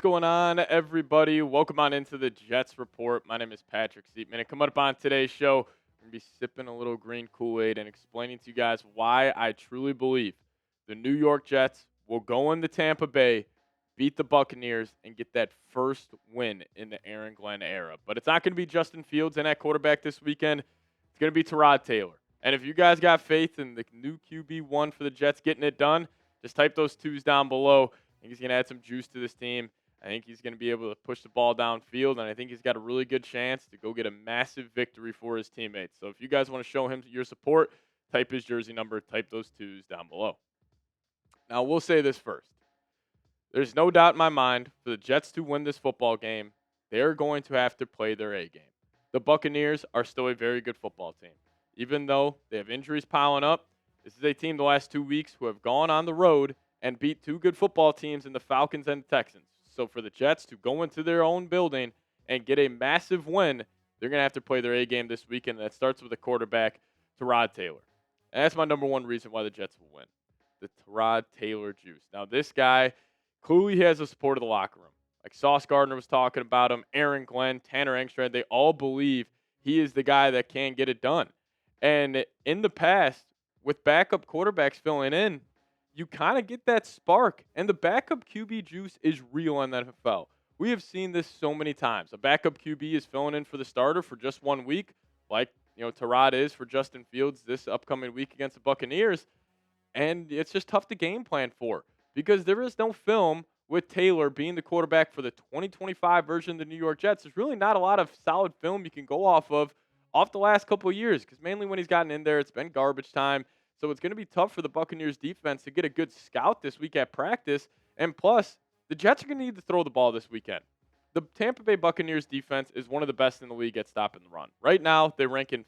going on, everybody? Welcome on into the Jets Report. My name is Patrick Siepman, and coming up on today's show, we're going to be sipping a little green Kool-Aid and explaining to you guys why I truly believe the New York Jets will go into Tampa Bay, beat the Buccaneers, and get that first win in the Aaron Glenn era. But it's not going to be Justin Fields and that quarterback this weekend. It's going to be Tyrod Taylor. And if you guys got faith in the new QB1 for the Jets getting it done, just type those twos down below. I think he's going to add some juice to this team. I think he's going to be able to push the ball downfield, and I think he's got a really good chance to go get a massive victory for his teammates. So if you guys want to show him your support, type his jersey number, type those twos down below. Now, we'll say this first. There's no doubt in my mind for the Jets to win this football game, they're going to have to play their A game. The Buccaneers are still a very good football team. Even though they have injuries piling up, this is a team the last 2 weeks who have gone on the road and beat two good football teams in the Falcons and the Texans. So for the Jets to go into their own building and get a massive win, they're going to have to play their A game this weekend. That starts with a quarterback, Tyrod Taylor. And that's my number one reason why the Jets will win, the Tyrod Taylor juice. Now, this guy clearly has the support of the locker room. Like Sauce Gardner was talking about him, Aaron Glenn, Tanner Engstrand, they all believe he is the guy that can get it done. And in the past, with backup quarterbacks filling in, you kind of get that spark. And the backup QB juice is real in the NFL. We have seen this so many times. A backup QB is filling in for the starter for just 1 week, like Tyrod is for Justin Fields this upcoming week against the Buccaneers. And it's just tough to game plan for because there is no film with Taylor being the quarterback for the 2025 version of the New York Jets. There's really not a lot of solid film you can go off the last couple of years because mainly when he's gotten in there, it's been garbage time. So it's going to be tough for the Buccaneers defense to get a good scout this week at practice. And plus, the Jets are going to need to throw the ball this weekend. The Tampa Bay Buccaneers defense is one of the best in the league at stopping the run. Right now, they're ranking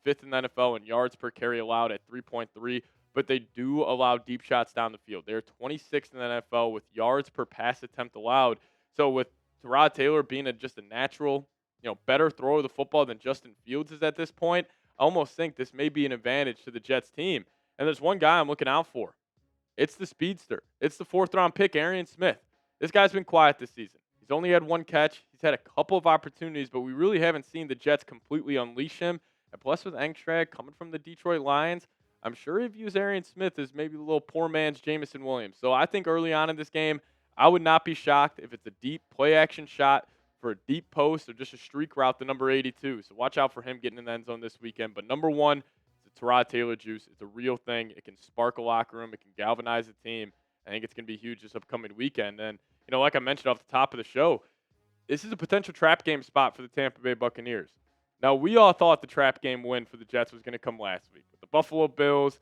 fifth in the NFL in yards per carry allowed at 3.3, but they do allow deep shots down the field. They're 26th in the NFL with yards per pass attempt allowed. So with Tyrod Taylor being just a natural, better thrower of the football than Justin Fields is at this point, I almost think this may be an advantage to the Jets team. And there's one guy I'm looking out for. It's the speedster. It's the fourth-round pick, Arian Smith. This guy's been quiet this season. He's only had one catch. He's had a couple of opportunities, but we really haven't seen the Jets completely unleash him. And plus with Engstrand coming from the Detroit Lions, I'm sure he views Arian Smith as maybe the little poor man's Jameson Williams. So I think early on in this game, I would not be shocked if it's a deep play-action shot for a deep post or just a streak route to number 82. So watch out for him getting in the end zone this weekend. But number one, it's the Tyrod Taylor juice. It's a real thing. It can spark a locker room. It can galvanize a team. I think it's going to be huge this upcoming weekend. And, like I mentioned off the top of the show, this is a potential trap game spot for the Tampa Bay Buccaneers. Now, we all thought the trap game win for the Jets was going to come last week. With the Buffalo Bills,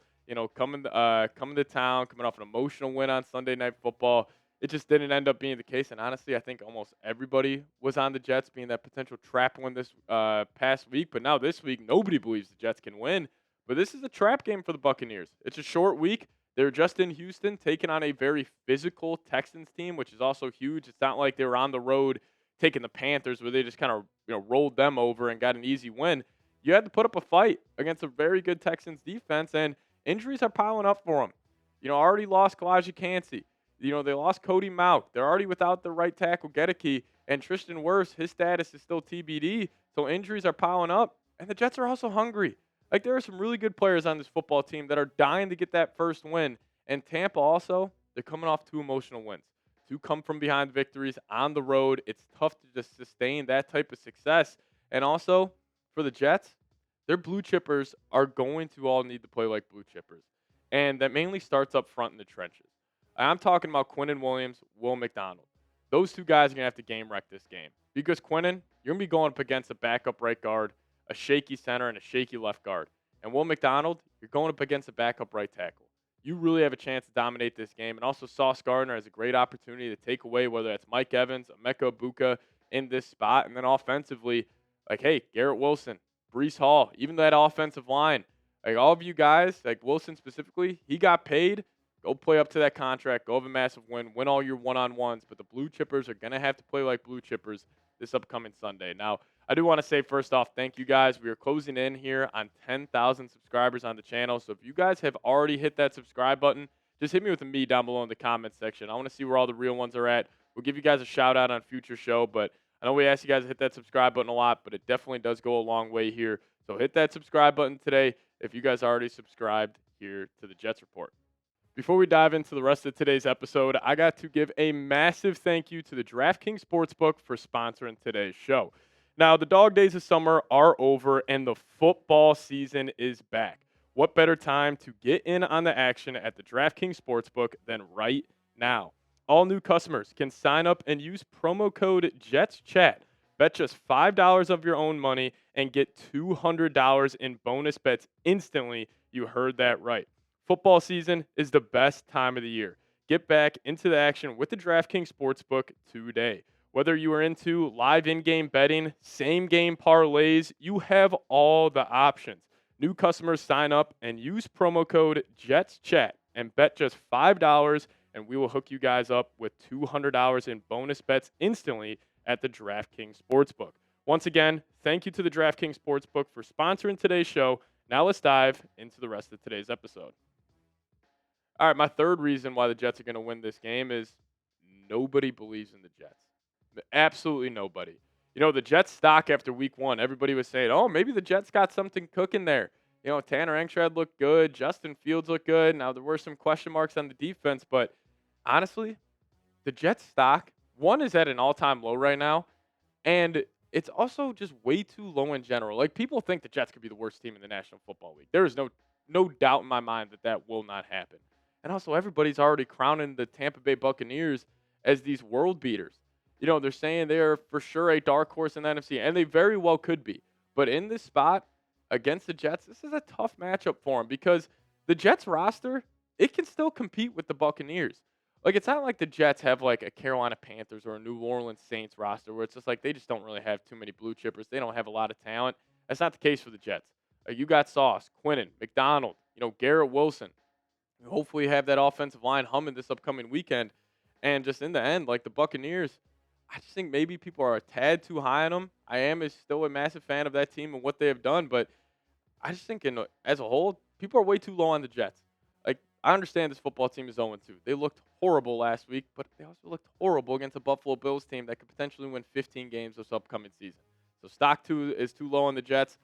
coming to town, coming off an emotional win on Sunday Night Football. It just didn't end up being the case. And honestly, I think almost everybody was on the Jets being that potential trap win this past week. But now this week, nobody believes the Jets can win. But this is a trap game for the Buccaneers. It's a short week. They're just in Houston taking on a very physical Texans team, which is also huge. It's not like they were on the road taking the Panthers where they just kind of rolled them over and got an easy win. You had to put up a fight against a very good Texans defense, and injuries are piling up for them. Already lost Kalijah Kancey. They lost Cody Mauch. They're already without the right tackle, Gedeke. And Tristan Wirfs, his status is still TBD. So injuries are piling up. And the Jets are also hungry. Like, there are some really good players on this football team that are dying to get that first win. And Tampa also, they're coming off two emotional wins. Two come-from-behind victories on the road. It's tough to just sustain that type of success. And also, for the Jets, their blue chippers are going to all need to play like blue chippers. And that mainly starts up front in the trenches. I'm talking about Quinnen Williams, Will McDonald. Those two guys are going to have to game wreck this game. Because Quinnen, you're going to be going up against a backup right guard, a shaky center, and a shaky left guard. And Will McDonald, you're going up against a backup right tackle. You really have a chance to dominate this game. And also Sauce Gardner has a great opportunity to take away whether it's Mike Evans, Emeka Egbuka in this spot. And then offensively, Garrett Wilson, Breece Hall, even that offensive line. All of you guys, Wilson specifically, he got paid. Go play up to that contract. Go have a massive win all your one-on-ones. But the blue chippers are going to have to play like blue chippers this upcoming Sunday. Now, I do want to say first off, thank you guys. We are closing in here on 10,000 subscribers on the channel. So if you guys have already hit that subscribe button, just hit me with a me down below in the comments section. I want to see where all the real ones are at. We'll give you guys a shout out on future show, but I know we asked you guys to hit that subscribe button a lot, but it definitely does go a long way here. So hit that subscribe button today if you guys already subscribed here to the Jets Report. Before we dive into the rest of today's episode, I got to give a massive thank you to the DraftKings Sportsbook for sponsoring today's show. Now, the dog days of summer are over and the football season is back. What better time to get in on the action at the DraftKings Sportsbook than right now? All new customers can sign up and use promo code JETSCHAT. Bet just $5 of your own money and get $200 in bonus bets instantly. You heard that right. Football season is the best time of the year. Get back into the action with the DraftKings Sportsbook today. Whether you are into live in-game betting, same-game parlays, you have all the options. New customers sign up and use promo code JETSCHAT and bet just $5, and we will hook you guys up with $200 in bonus bets instantly at the DraftKings Sportsbook. Once again, thank you to the DraftKings Sportsbook for sponsoring today's show. Now let's dive into the rest of today's episode. All right, my third reason why the Jets are going to win this game is nobody believes in the Jets. Absolutely nobody. You know, the Jets stock after week one, everybody was saying, oh, maybe the Jets got something cooking there. You know, Tanner Engstrad looked good. Justin Fields looked good. Now, there were some question marks on the defense, but honestly, the Jets stock, one, is at an all-time low right now, and it's also just way too low in general. Like, people think the Jets could be the worst team in the National Football League. There is no doubt in my mind that that will not happen. And also, everybody's already crowning the Tampa Bay Buccaneers as these world beaters. You know, they're saying they're for sure a dark horse in the NFC, and they very well could be. But in this spot against the Jets, this is a tough matchup for them because the Jets roster, it can still compete with the Buccaneers. Like, it's not like the Jets have like a Carolina Panthers or a New Orleans Saints roster where it's just like they just don't really have too many blue chippers. They don't have a lot of talent. That's not the case for the Jets. You got Sauce, Quinnen, McDonald, Garrett Wilson. You hopefully have that offensive line humming this upcoming weekend. And just in the end, like the Buccaneers, I just think maybe people are a tad too high on them. I am still a massive fan of that team and what they have done, but I just think as a whole, people are way too low on the Jets. Like, I understand this football team is 0-2. They looked horrible last week, but they also looked horrible against a Buffalo Bills team that could potentially win 15 games this upcoming season. So stock is too low on the Jets.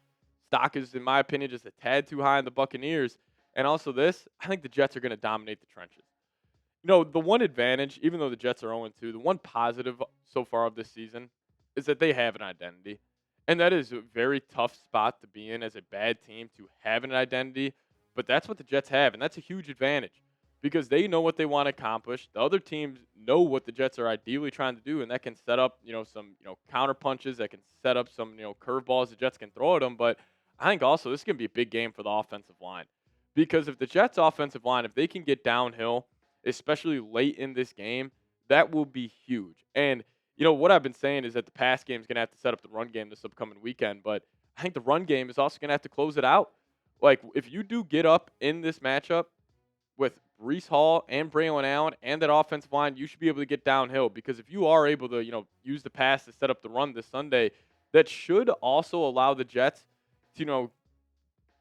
Stock is, in my opinion, just a tad too high on the Buccaneers. And also this, I think the Jets are going to dominate the trenches. The one advantage, even though the Jets are 0-2, the one positive so far of this season is that they have an identity. And that is a very tough spot to be in as a bad team to have an identity. But that's what the Jets have, and that's a huge advantage because they know what they want to accomplish. The other teams know what the Jets are ideally trying to do, and that can set up, some, counter punches. That can set up some, curveballs the Jets can throw at them. But I think also this is going to be a big game for the offensive line because if the Jets' offensive line, if they can get downhill, especially late in this game, that will be huge. And, what I've been saying is that the pass game is going to have to set up the run game this upcoming weekend, but I think the run game is also going to have to close it out. Like, if you do get up in this matchup with Breece Hall and Braylon Allen and that offensive line, you should be able to get downhill because if you are able to, use the pass to set up the run this Sunday, that should also allow the Jets to,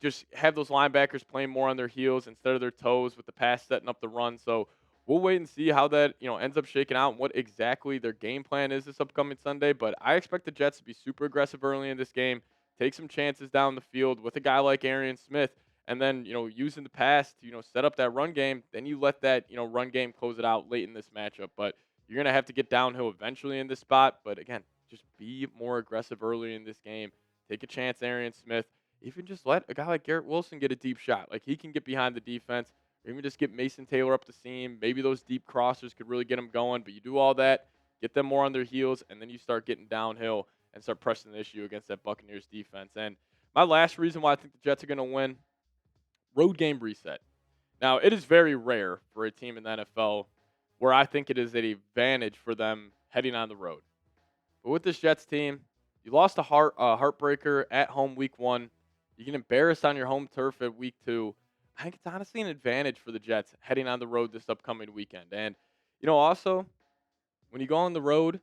just have those linebackers playing more on their heels instead of their toes with the pass setting up the run. So we'll wait and see how that, ends up shaking out and what exactly their game plan is this upcoming Sunday. But I expect the Jets to be super aggressive early in this game, take some chances down the field with a guy like Arian Smith, and then, using the pass to, set up that run game. Then you let that, run game close it out late in this matchup. But you're going to have to get downhill eventually in this spot. But again, just be more aggressive early in this game. Take a chance, Arian Smith. Even just let a guy like Garrett Wilson get a deep shot. Like, he can get behind the defense. Or even just get Mason Taylor up the seam. Maybe those deep crossers could really get them going. But you do all that, get them more on their heels, and then you start getting downhill and start pressing the issue against that Buccaneers defense. And my last reason why I think the Jets are going to win, road game reset. Now, it is very rare for a team in the NFL where I think it is an advantage for them heading on the road. But with this Jets team, you lost a heartbreaker at home week 1. You get embarrassed on your home turf at week 2. I think it's honestly an advantage for the Jets heading on the road this upcoming weekend. And, also, when you go on the road,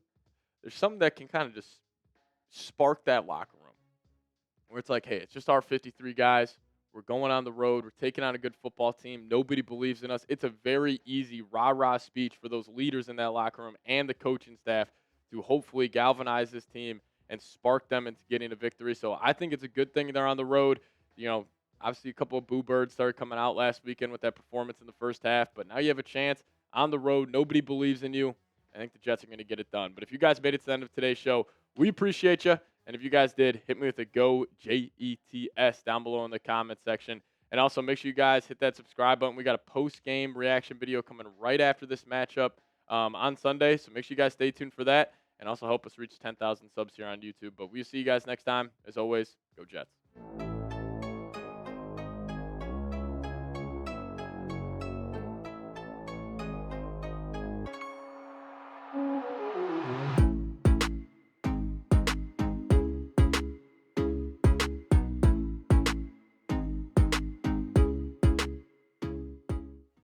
there's something that can kind of just spark that locker room where it's like, hey, it's just our 53 guys. We're going on the road. We're taking on a good football team. Nobody believes in us. It's a very easy rah-rah speech for those leaders in that locker room and the coaching staff to hopefully galvanize this team and spark them into getting a victory. So I think it's a good thing they're on the road. Obviously a couple of boo birds started coming out last weekend with that performance in the first half, but now you have a chance on the road. Nobody believes in you. I think the Jets are going to get it done. But if you guys made it to the end of today's show, we appreciate you. And if you guys did, hit me with a Go JETS down below in the comment section. And also make sure you guys hit that subscribe button. We got a post-game reaction video coming right after this matchup on Sunday. So make sure you guys stay tuned for that. And also help us reach 10,000 subs here on YouTube. But we'll see you guys next time. As always, go Jets.